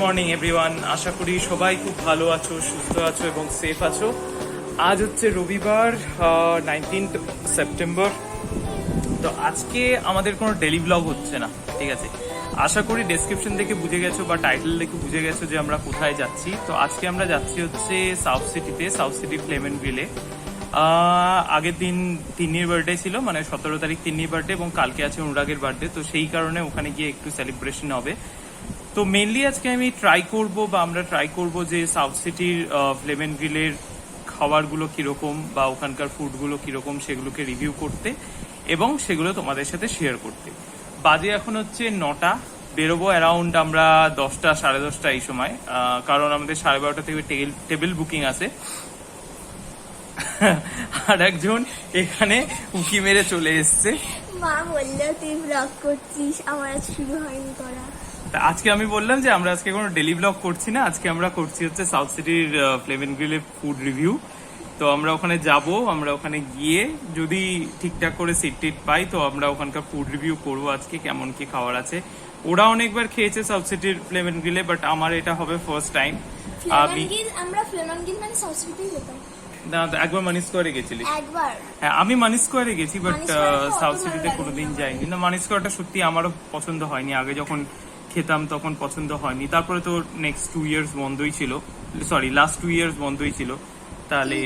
Morning everyone, আশা করি সবাই খুব ভালো আছো, সুস্থ আছো এবং সেফ আছো। আজ হচ্ছে রবিবার, 19 সেপ্টেম্বর। তো আজকে আমাদের কোনো ডেলি ব্লগ হচ্ছে না, ঠিক আছে? আশা করি ডেসক্রিপশন দেখে বুঝে গেছো বা টাইটেল দেখে বুঝে গেছো যে আমরা কোথায় যাচ্ছি। তো আজকে আমরা যাচ্ছি হচ্ছে সাউথ সিটি ফ্লেম এন্ড গ্রিলে। আগের দিন তিন্নির বার্থডে ছিল, মানে 17 তারিখ তিন্নির বার্থডে, এবং কালকে আছে অনুরাগের বার্থডে। তো সেই কারণে ওখানে গিয়ে একটু সেলিব্রেশন হবে। তো মেনলি আজকে আমি আমরা ট্রাই করব যে সাউথ সিটির ফ্লেম এন্ড গ্রিলের খাবারগুলো কিরকম বা ওখানকার ফুডগুলো কিরকম সেগুলোকে রিভিউ করতে এবং সেগুলো তোমাদের সাথে শেয়ার করতে। বাজে এখন হচ্ছে 9টা, বেরোবো অ্যারাউন্ড আমরা 10টা সাড়ে 10টা এই সময়, কারণ আমাদের 12:30 থেকে টেবিল বুকিং আছে। আর একজন এখানে উকি মেরে চলে এসছে। মা বললো তুই ব্লগ করছিস, আমার আজ শুরু হয়নি করা। আজকে আমি বললাম যে আমরা আজকে কোনো ডেলি ব্লগ করছি না, আজকে আমরা করছি হচ্ছে সাউথ সিটির ফ্লেম এন্ড গ্রিলের ফুড রিভিউ। তো আমরা ওখানে যাব, আমরা ওখানে গিয়ে যদি ঠিকঠাক করে সিট টিট পাই তো আমরা ওখানকার ফুড রিভিউ করবো আজকে কেমন কি খাবার আছে। ওরা অনেকবার খেয়েছে সাউথ সিটির ফ্লেম এন্ড গ্রিলে, বাট আমার এটা হবে ফার্স্ট টাইম। আমরা ফ্লেম এন্ড গ্রিল মানে সাউথ সিটিতেই যেতাম। না, একবার মানি স্কোয়ারে গেছিলি? একবার। হ্যাঁ, আমি মানি স্কোয়ারে গেছি, বাট সাউথ সিটিতে কোনোদিন যাইনি। না, মানি স্কোয়ারটা সত্যি আমারও পছন্দ হয়নি। আগে যখন খেতাম তখন পছন্দ হয়নি, তারপরে তো নেক্সট 2 ইয়ার্স বন্ধই ছিল, লাস্ট 2 ইয়ার্স বন্ধই ছিল। তাহলে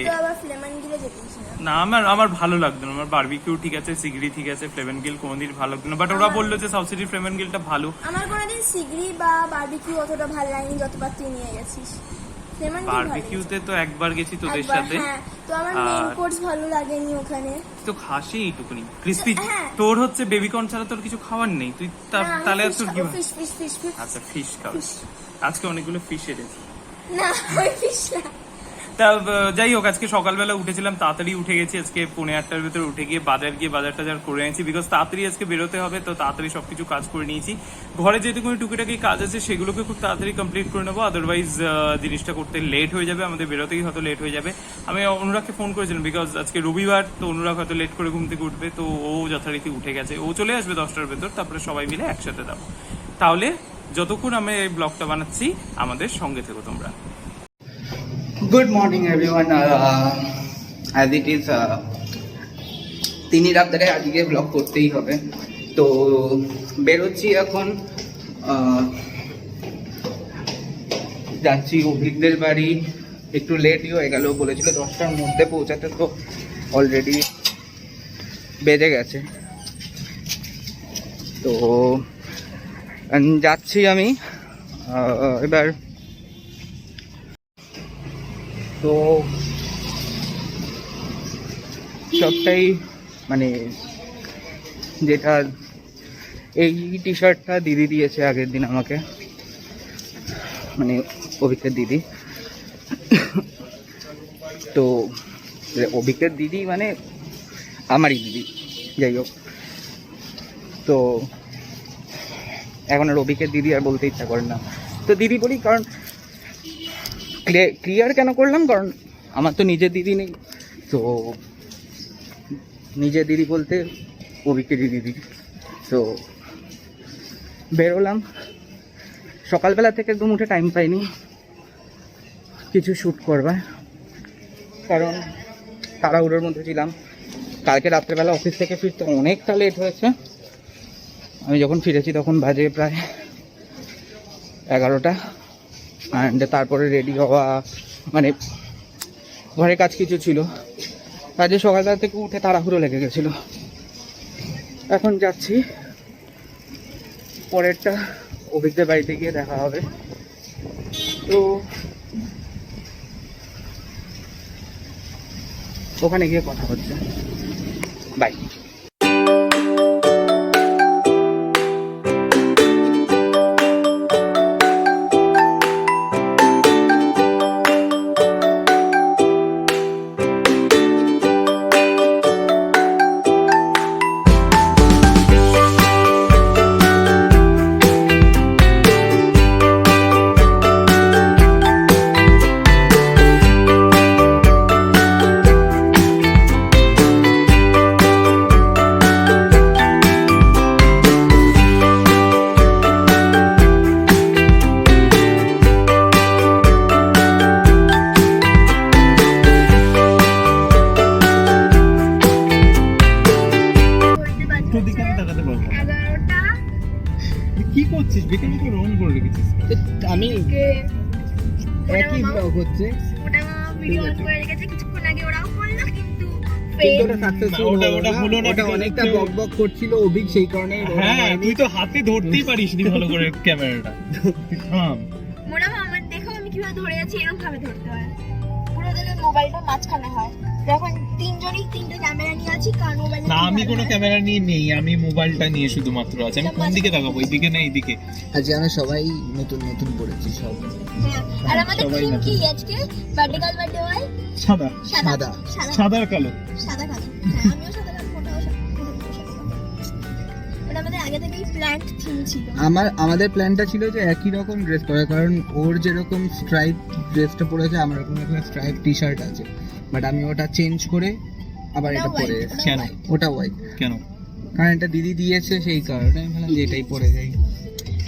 না, আমার ভালো লাগতো না। আমার বারবিকিউ ঠিক আছে, সিগড়ি ঠিক আছে, ফ্লেম এন্ড গ্রিল কোনোদিন ভালো লাগতো না। বাট ওরা বললো যে সাউথ সিটির ফ্লেম এন্ড গ্রিলটা ভালো। আমার কোনোদিন সিগড়ি বা বারবিকিউ অতটা ভালো লাগেনি যতবার তুই নিয়ে গেছিস। বারবিকিউতে তো একবার গেছি তোদের সাথে, তো আমার মেইন কোর্স ভালো লাগেনি ওখানে। তো খাসি এইটুকুনি ক্রিসপি। তোর হচ্ছে বেবিকর্ন ছাড়া তোর কিছু খাওয়ার নেই, তুই তাহলে তোর কি? আচ্ছা, ফিশ খাবি। আজকে অনেকগুলো ফিশ এনেছি। না, ওই ফিশ না। তা যাই হোক, আজকে সকালবেলা উঠেছিলাম, তাড়াতাড়ি উঠে গেছি। আজকে 8:45-র ভিতরে উঠে গিয়ে বাজার টাজার করে এনেছি, বিকজ তাড়াতাড়ি আজকে বেরোতে হবে। তো তাড়াতাড়ি সবকিছু কাজ করে নিয়েছি। ঘরে যেটুকুনি টুকিটাকি কাজ আছে সেগুলোকে খুব তাড়াতাড়ি কমপ্লিট করে নেবো, আদারওয়াইজ জিনিসটা করতে লেট হয়ে যাবে, আমাদের বেরোতেই হয়তো লেট হয়ে যাবে। আমি অনুরাগকে ফোন করেছিলাম, বিকজ আজকে রবিবার, তো অনুরাগ হয়তো লেট করে ঘুম থেকে উঠবে। তো ও যথারীতি উঠে গেছে, ও চলে আসবে 10টার ভেতর, তারপরে সবাই মিলে একসাথে যাবো। তাহলে যতক্ষণ আমি এই ব্লগটা বানাচ্ছি আমাদের সঙ্গে থেকো তোমরা। Good morning everyone. As it is তিনই রাত্রে আজকে ব্লগ করতেই হবে। তো বেরোচ্ছি এখন, যাচ্ছি অভিজ্ঞদের বাড়ি। একটু লেটই হয়ে গেল, বলেছিল 10টার মধ্যে পৌঁছাতে, তো অলরেডি বেজে গেছে। তো যাচ্ছি আমি এবার। তো সবটাই মানে যেটা এই টি শার্টটা দিদি দিয়েছে আগের দিন আমাকে, মানে অভিজ্ঞের দিদি। তো অভিজ্ঞের দিদি মানে আমারই দিদি, যাই হোক। তো এখন আর অভিজ্ঞের দিদি আর বলতে ইচ্ছা করে না, তো দিদি বলি। কারণ ক্লিয়ার কেন করলাম, কারণ আমার তো নিজের দিদি নেই। তো নিজের দিদি বলতে অভিজ্ঞেরই দিদি। তো বেরোলাম সকালবেলা থেকে, একদম উঠে টাইম পাইনি কিছু শ্যুট করবার, কারণ তাড়াহুড়োর মধ্যে ছিলাম। কালকে রাত্রেবেলা অফিস থেকে ফিরতে অনেকটা লেট হয়েছে। আমি যখন ফিরেছি তখন বাজে প্রায় 11টা। অ্যান্ড তারপরে রেডি হওয়া, মানে ঘরে কাজ কিছু ছিল, কাজে সকালবেলা থেকে উঠে তাড়াহুড়ো লেগে গেছিলো। এখন যাচ্ছি, পরেরটা অভিজ্ঞদের বাড়িতে গিয়ে দেখা হবে। তো ওখানে গিয়ে কথা হচ্ছে, বাই। কি করছিস বিকেলে তো রং করে রেখেছিস? আমি কে একই ব্লগ হচ্ছে, ওটা ভিডিও অন করে রেখেছে কিছুক্ষণ আগে, ওরাও করলো কিন্তু কিন্তু fail। ওটা সাকসেসফুল ওটা হলো না। হলো না, ওটা because অনেকটা একটু- বক বক করছিল অভিক, সেই কারণে হ্যাঁ তুই তো হাতে ধরতেই পারিস নি ভালো করে ক্যামেরাটা। থাম। মোটামুটি আমার দেখো আমি কিভাবে ধরে আছি, এরকম ভাবে ধরতে হয়। পুরো দিলে মোবাইলটা মাঝখানে হয়। এখন তিনজনই তিনটে ক্যামেরা নিয়ে আছি, কারণ মোবাইলে না আমি কোনো ক্যামেরা নিয়ে নেই, আমি মোবাইলটা নিয়ে শুধুমাত্র আছে। আমি কোন দিকে তাকাবো, এইদিকে না এইদিকে? আজকে আমরা সবাই নতুন নতুন পড়েছি সব। হ্যাঁ, আর আমাদের সবাই থিম না। কি আজকে? বার্থডে গার্ল বার্থডে হয় সাদা, সাদা। সাদা সাদার কালো। সাদা কালো। হ্যাঁ, আমিও সাদা কালো, ফোটাও সাদা। ওটা আমাদের আগে থেকেই প্ল্যান্ড থিম ছিল। আমাদের প্ল্যানটা ছিল যে একই রকম ড্রেস পরা, কারণ ওর যেরকম স্ট্রাইপ ড্রেসটা পরেছে আমার এরকম একটা স্ট্রাইপ টি শার্ট আছে, বাট আমি ওটা চেঞ্জ করে আবার এটা ওটা পরে white, এসেছি। কেন? ওটা হোয়াইট, কেন? কারণ এটা দিদি দিয়েছে সেই কারণে আমি ভাবলাম যে এটাই পরে যাই।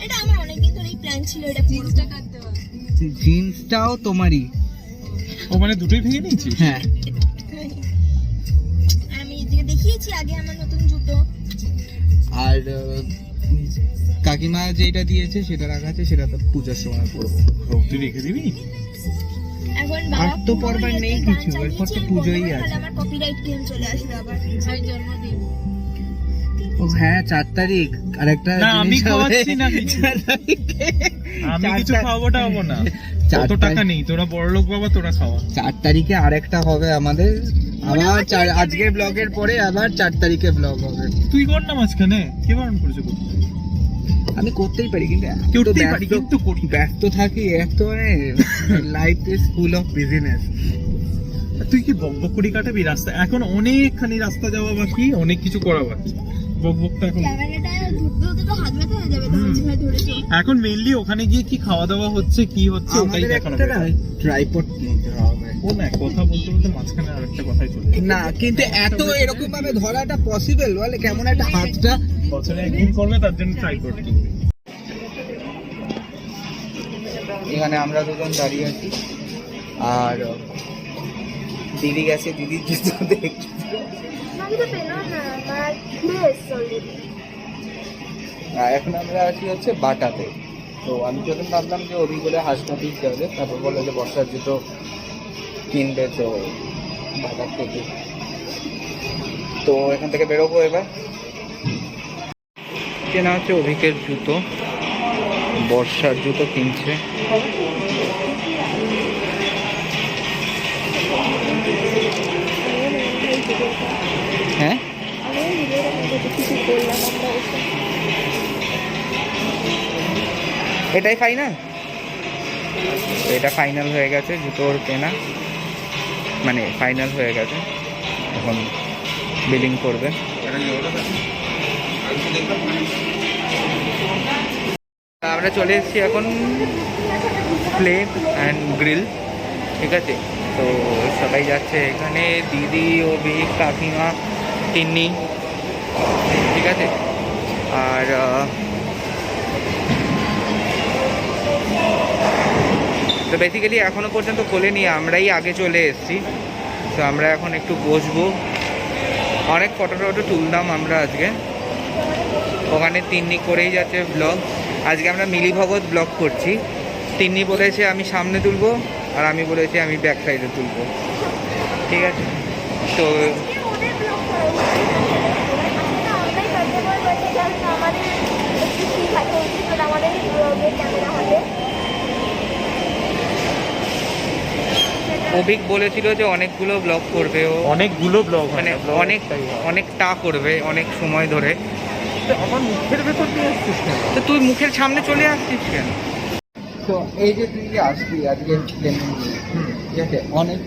এটা আমার অনেকদিন ধরেই প্ল্যান ছিল, এটা জিন্সটা কাটতে হবে। জিন্সটাও তোমারই? ও মানে দুটোই ভেঙে নিয়েছিস? হ্যাঁ। আমি এদিকে দেখিয়েছি আগে আমার নতুন জুতো। আর কাকিমা যেটা দিয়েছে সেটা রাখা আছে, সেটা তো পুজোর সময় পরবো। ও, তুই রেখে দিবি? এখন আর বাবা তো পরবার নেই কিছু, এরপর তো পুজোই আছে। আমার কপিরাইট ক্লেম চলে আসবে আবার। আমার জন্মদিন। ও হ্যাঁ 4 তারিখ। আর একটা না, আমি জিনিস হবে, খাওয়াচ্ছি না কিছু। 4 তারিখে আমি কিছু খাওয়াবো টাওয়াবো না। চার কত টাকা নেই, তোরা বড় লোক বাবা, তোরা খাওয়া। 4 তারিখে আরেকটা হবে আমাদের, আবার আজকের ব্লগের পরে আবার 4 তারিখে ব্লগ হবে। তুই কর না মাঝখানে, কে বারণ করেছে করতে? আমি করতেই পারি কিন্তু এত করতেই পারি, কিন্তু করি না। ব্যস্ত থাকি, এত life is full of business. তুই কি বকবক কাটাবি রাস্তা? এখন অনেকখানি রাস্তা যাওয়া বাকি, অনেক কিছু করা বাকি। বকবকটা এখন ক্যামেরাটা ধরতে হতে তো হাত ব্যথা হয়ে যাবে, তো বলছি ভাই ধরেছো। এখন মেইনলি ওখানে গিয়ে কি খাওয়া দাওয়া হচ্ছে, কি হচ্ছে ওটাই আমাদের দেখানো একটা দরকার। ট্রাইপড কিনতে হবে। ও না, কথা বলতে বলতে মাঝখানে আরেকটা কথাই চলে যায়। না কিন্তু এত এরকম ভাবে ধরাটা পসিবল বলে, কেমন একটা হাতটা। বছরে একদিন করবে, তার জন্য ট্রাই করতে। এখানে আমরা দুজন দাঁড়িয়ে আছি, আর দিদি গেছে দিদির জুতো দেখতে। আমি তো পেলাম না, আমার প্লেস অলরেডি। আর এখন আমরা আছি হচ্ছে বাটাতে। তো আমি যখন ভাবলাম যে অভি বলে হাসপাতিল যাবে, তারপর বললো যে বর্ষার জুতো কিনবে, তো বাটার থেকে তো এখান থেকে বেরোবো এবার। কেনা হচ্ছে অভিকের জুতো, বর্ষার জুতো কিনছে। হ্যাঁ এটাই ফাইনাল, এটা ফাইনাল হয়ে গেছে জুতোর কেনা, মানে ফাইনাল হয়ে গেছে। এখন বিলিং করবে। আমরা চলে এসেছি এখন ফ্লেম অ্যান্ড গ্রিল, ঠিক আছে? তো সবাই যাচ্ছে এখানে, দিদি, অভিক, কাকিমা, তিন্নি, ঠিক আছে? আর তো বেসিক্যালি এখনও পর্যন্ত খোলেনি, আমরাই আগে চলে এসেছি। তো আমরা এখন একটু বসবো, অনেক ফটো টটো তুললাম আমরা আজকে। ওখানে তিন্নি করেই যাচ্ছে ব্লগ। আজকে আমরা মিলিভগৎ ব্লগ করছি। তিন্নি বলেছে আমি সামনে তুলবো, আর আমি বলেছি আমি ব্যাক সাইডে তুলবো, ঠিক আছে? তো অভিক বলেছিল যে অনেকগুলো ব্লগ করবে ও, অনেকগুলো ব্লগ, মানে অনেকটা করবে অনেক সময় ধরে। আমার মুখের ভেতর দিয়ে আসছিস কেন? তো তুই মুখের সামনে চলে আসছিস কেন? তো এই যে তুই আসবি আজকে, ঠিক আছে? অনেক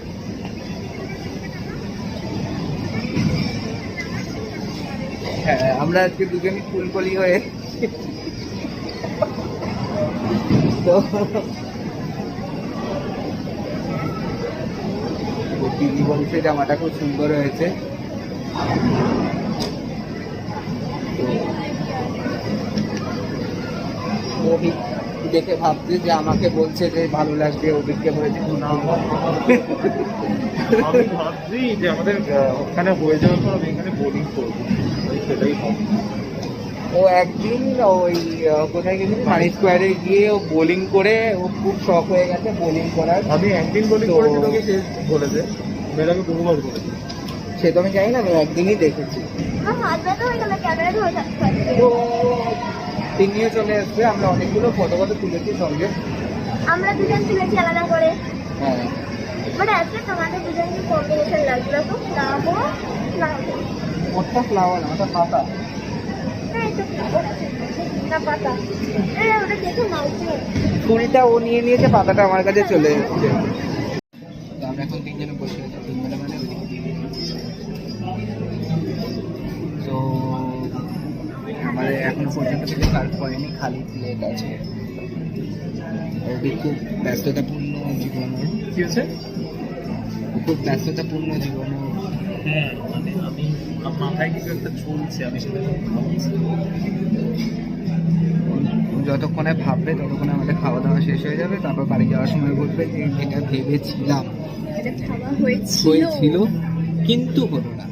হ্যাঁ, আমরা আজকে দুজনই ফুলকলি হয়ে তো দিদি বলছে জামাটা খুব সুন্দর হয়েছে। অভিক দেখে ভাবছে যে আমাকে বলছে যে ভালো লাগছে, অভিককে বলেছে আমি ভাবছি যে আমাদের ওখানে হয়ে যাওয়ার পর আমি এখানে বোলিং করবো, সেটাই হবে। ও একদিন ওই কোথায় গেছিল মানি স্কোয়ারে গিয়ে ও বোলিং করে ও খুব শখ হয়ে গেছে বোলিং করার। আমি একদিন বোলিং তো- করেছি তোকে সে বলেছে, মেয়ের আমি বহুবার করেছি। সে তো আমি জানি না, আমি একদিনই দেখেছি। আমার হাত ব্যথা হয়ে গেল ক্যামেরা ধরে থাকতে। তো তিন নিয়ে চলে এসছে, আমরা অনেকগুলো ফটো তুলেছি সঙ্গে। আমরা দুজন তুলেছি আলাদা করে, হ্যাঁ, বাট আজকে তোমাদের দুজনকে কম্বিনেশন লাগলো তো ফ্লাবো ফ্লাবো। ওটা ফ্লাওয়ার না, ওটা পাতা। হ্যাঁ এটা ফ্লাবো না পাতা। ওটা দেখো মাউথে। ছুরিটা ও নিয়ে নিয়েছে, পাতাটা আমার কাছে চলে এসছে। আমরা এখন তিনজনে বসে আছি, তিনজনে মানে ওইদিকে দিয়ে তো আমার এখনো পর্যন্ত কিছু কার্ভ করেনি, খালি প্লেট আছে। ওকে খুব ব্যস্ততাপূর্ণ জীবন, কি হচ্ছে? খুব ব্যস্ততাপূর্ণ জীবন। হ্যাঁ মানে আমি মাথায় কিছু একটা চলছে, আমি সেটা ভাবছি। যতক্ষণে ভাববে ততক্ষণে আমাদের খাওয়া দাওয়া শেষ হয়ে যাবে, তারপর বাড়ি যাওয়ার সময় বলবে যে এটা ভেবেছিলাম এটা খাওয়া হয়েছিল হয়েছিল কিন্তু হলো না।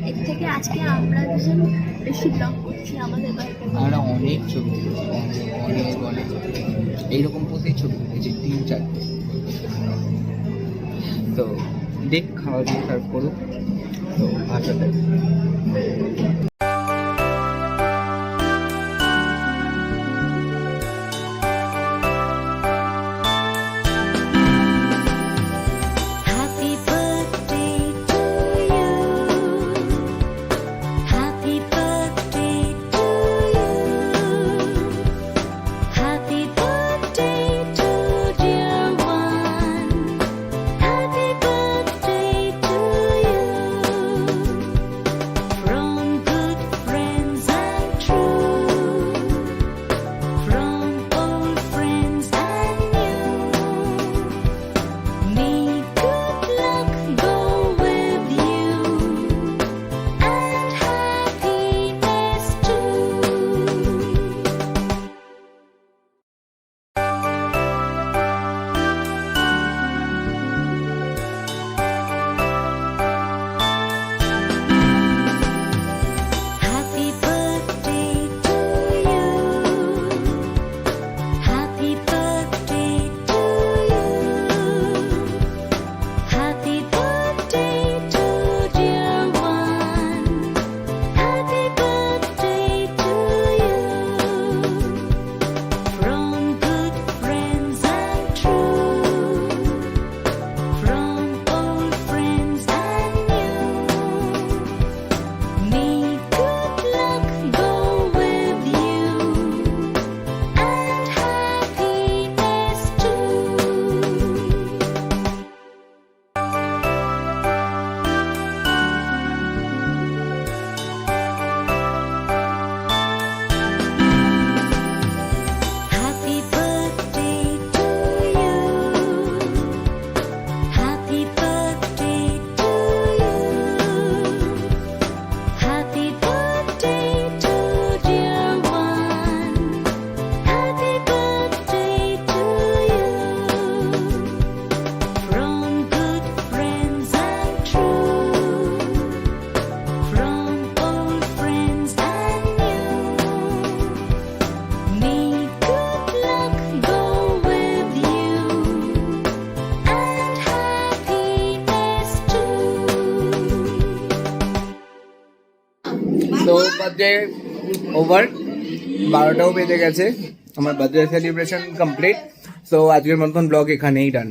এর থেকে আজকে আমরা দুজন বেশি ব্লগ করছি আমাদের বাড়িতে। আমরা অনেক ছবি তুলেছি, অনেক অনেক এইরকম পোজেই ছবি তুলেছি, 3-4। তো দেখ খাওয়া দিয়ে সার্ভ করুক, তো আশা করি। Happy birthday to you. Happy birthday to you. Happy birthday to dear one. Happy birthday to you. From good friends and true. From old friends and new. May good luck go with you and happiness too. Happy birthday to you. Happy birthday to you. Happy birthday to dear one. Happy birthday to you. From good friends and true. From old friends and new. May good luck go with you and happiness too. Happy birthday to you. Happy birthday to you. Happy birthday to dear one. Happy birthday to you. From good friends and true. From old friends and new. May good luck go with you and happiness too. তো birthday over, 12টাও বেজে গেছে, আমার birthday celebration complete. So আজকের মতন blog এখানেই ডান।